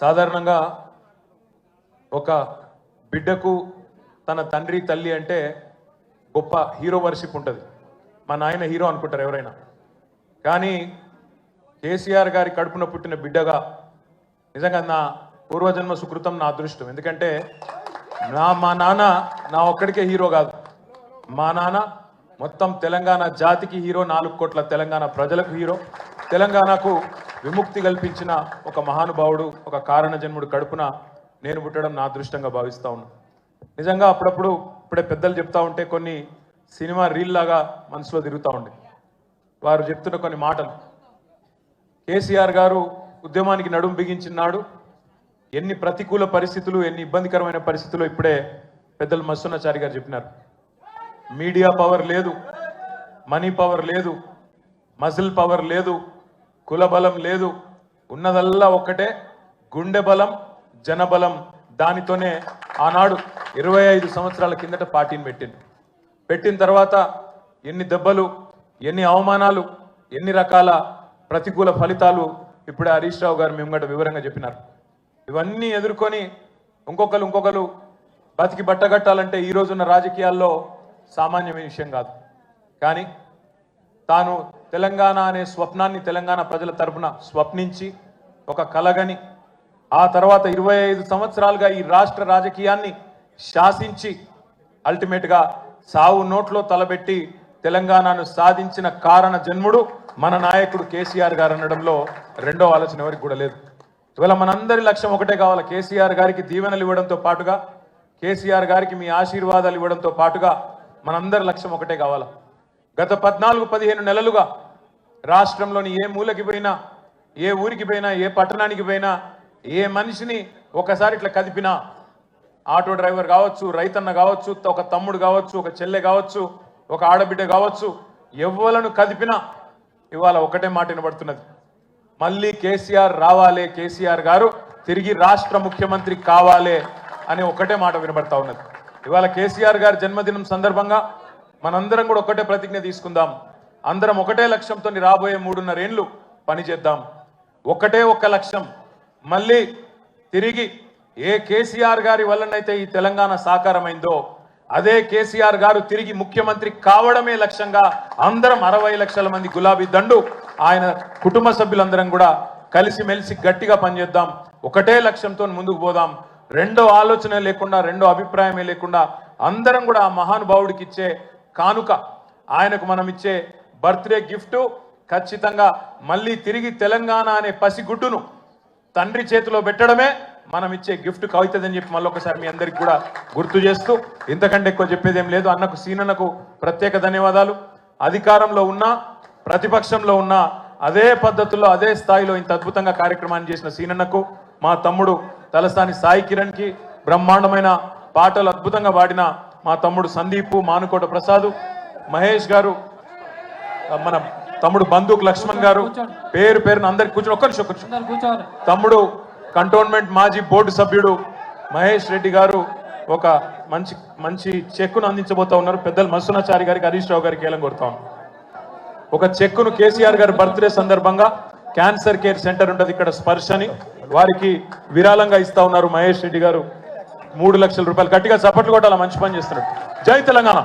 సాధారణంగా ఒక బిడ్డకు తన తండ్రి తల్లి అంటే గొప్ప హీరో వర్షిప్ ఉంటుంది. మా నాయన హీరో అనుకుంటారు ఎవరైనా. కానీ కేసీఆర్ గారి కడుపున పుట్టిన బిడ్డగా నిజంగా నా పూర్వజన్మ సుకృతం, నా అదృష్టం. ఎందుకంటే మా నాన్న నా ఒక్కడికే హీరో కాదు. మా నాన్న మొత్తం తెలంగాణ జాతికి హీరో, 4 కోట్ల తెలంగాణ ప్రజలకు హీరో. తెలంగాణకు విముక్తి కల్పించిన ఒక మహానుభావుడు, ఒక కారణ జన్ముడు కడుపున నేను పుట్టడం నా అదృష్టంగా భావిస్తూ ఉన్నాను. నిజంగా అప్పుడప్పుడు ఇప్పుడే పెద్దలు చెప్తా ఉంటే కొన్ని సినిమా రీల్ లాగా మనసులో తిరుగుతూ ఉండే. వారు చెప్తున్న కొన్ని మాటలు, కేసీఆర్ గారు ఉద్యమానికి నడుం బిగించినాడు. ఎన్ని ప్రతికూల పరిస్థితులు, ఎన్ని ఇబ్బందికరమైన పరిస్థితులు ఇప్పుడే పెద్దలు మస్సున్నాచారి గారు చెప్పినారు. మీడియా పవర్ లేదు, మనీ పవర్ లేదు, మజిల్ పవర్ లేదు, కుల బలం లేదు. ఉన్నదల్లా ఒక్కటే గుండె బలం, జనబలం. దానితోనే ఆనాడు 25 సంవత్సరాల కిందట పార్టీని పెట్టిన తర్వాత ఎన్ని దెబ్బలు, ఎన్ని అవమానాలు, ఎన్ని రకాల ప్రతికూల ఫలితాలు ఇప్పుడే హరీష్ రావు గారు మేము గంట వివరంగా చెప్పినారు. ఇవన్నీ ఎదుర్కొని ఇంకొకరు బతికి బట్టగట్టాలంటే ఈ రోజున్న రాజకీయాల్లో సామాన్యమైన విషయం కాదు. కానీ తాను తెలంగాణ అనే స్వప్నాన్ని తెలంగాణ ప్రజల తరపున స్వప్నించి ఒక కలగని, ఆ తర్వాత 25 సంవత్సరాలుగా ఈ రాష్ట్ర రాజకీయాన్ని శాసించి అల్టిమేట్గా సావు నోట్లో తలబెట్టి తెలంగాణను సాధించిన కారణ జన్ముడు మన నాయకుడు కేసీఆర్ గారు అనడంలో రెండో ఆలోచన ఎవరికి కూడా లేదు. ఇవాళ మనందరి లక్ష్యం ఒకటే కావాలి. కేసీఆర్ గారికి దీవెనలు ఇవ్వడంతో పాటుగా, కేసీఆర్ గారికి మీ ఆశీర్వాదాలు ఇవ్వడంతో పాటుగా మనందరి లక్ష్యం ఒకటే కావాలి. గత 14-15 నెలలుగా రాష్ట్రంలోని ఏ మూలకి పోయినా, ఏ ఊరికి పోయినా, ఏ పట్టణానికి పోయినా, ఏ మనిషిని ఒకసారి ఇట్లా కదిపినా, ఆటో డ్రైవర్ కావచ్చు, రైతన్న కావచ్చు, ఒక తమ్ముడు కావచ్చు, ఒక చెల్లె కావచ్చు, ఒక ఆడబిడ్డ కావచ్చు, ఎవ్వలను కదిపినా ఇవాళ ఒకటే మాట వినబడుతున్నది, మళ్ళీ కేసీఆర్ రావాలే, కేసీఆర్ గారు తిరిగి రాష్ట్ర ముఖ్యమంత్రి కావాలే అనే ఒకటే మాట వినబడతా ఉన్నది. ఇవాళ కేసీఆర్ గారి జన్మదినం సందర్భంగా మనందరం కూడా ఒకటే ప్రతిజ్ఞ తీసుకుందాం. అందరం ఒకటే లక్ష్యంతో రాబోయే 3.5 ఏళ్ళు పనిచేద్దాం. ఒకటే ఒక్క లక్ష్యం, మళ్ళీ తిరిగి ఏ కేసీఆర్ గారి వల్లనైతే ఈ తెలంగాణ సాకారమైందో అదే కేసీఆర్ గారు తిరిగి ముఖ్యమంత్రి కావడమే లక్ష్యంగా అందరం 60 లక్షల మంది గులాబీ దండు, ఆయన కుటుంబ సభ్యులందరం కూడా కలిసిమెలిసి గట్టిగా పనిచేద్దాం. ఒకటే లక్ష్యంతో ముందుకు పోదాం. రెండో ఆలోచన లేకుండా, రెండో అభిప్రాయమే లేకుండా అందరం కూడా ఆ మహానుభావుడికి ఇచ్చే కానుక, ఆయనకు మనం ఇచ్చే బర్త్డే గిఫ్ట్ ఖచ్చితంగా మళ్ళీ తిరిగి తెలంగాణ అనే పసిగుడ్డును తండ్రి చేతిలో పెట్టడమే మనం ఇచ్చే గిఫ్ట్ కవుతుందని చెప్పి మళ్ళొకసారి మీ అందరికి కూడా గుర్తు చేస్తూ, ఇంతకంటే ఎక్కువ చెప్పేదేం లేదు. అన్నకు, సీనన్నకు ప్రత్యేక ధన్యవాదాలు. అధికారంలో ఉన్నా, ప్రతిపక్షంలో ఉన్నా అదే పద్ధతుల్లో, అదే స్థాయిలో ఇంత అద్భుతంగా కార్యక్రమాన్ని చేసిన సీనన్నకు, మా తమ్ముడు తలసాని సాయి కిరణ్కి, బ్రహ్మాండమైన పాటలు అద్భుతంగా పాడిన మా తమ్ముడు సందీపు, మానుకోట ప్రసాద్, మహేష్ గారు, మన తమ్ముడు బంధుకు లక్ష్మణ్ గారు, పేరున అందరికి కూర్చొని ఒక్క నిమిషం. తమ్ముడు కంటోన్మెంట్ మాజీ బోర్డు సభ్యుడు మహేష్ రెడ్డి గారు ఒక మంచి చెక్కును అందించబోతా ఉన్నారు. పెద్దలు మస్సునాచారి గారికి, హరీష్ రావు గారికి ఏలం కొడతా ఉన్నారు. ఒక చెక్కును కేసీఆర్ గారి బర్త్డే సందర్భంగా క్యాన్సర్ కేర్ సెంటర్ ఉంటుంది ఇక్కడ, స్పర్శని, వారికి విరాళంగా ఇస్తా ఉన్నారు మహేష్ రెడ్డి గారు 3 లక్షల రూపాయలు. గట్టిగా చప్పట్లు కొట్టాల, మంచి పని చేస్తున్నారు. జై తెలంగాణ.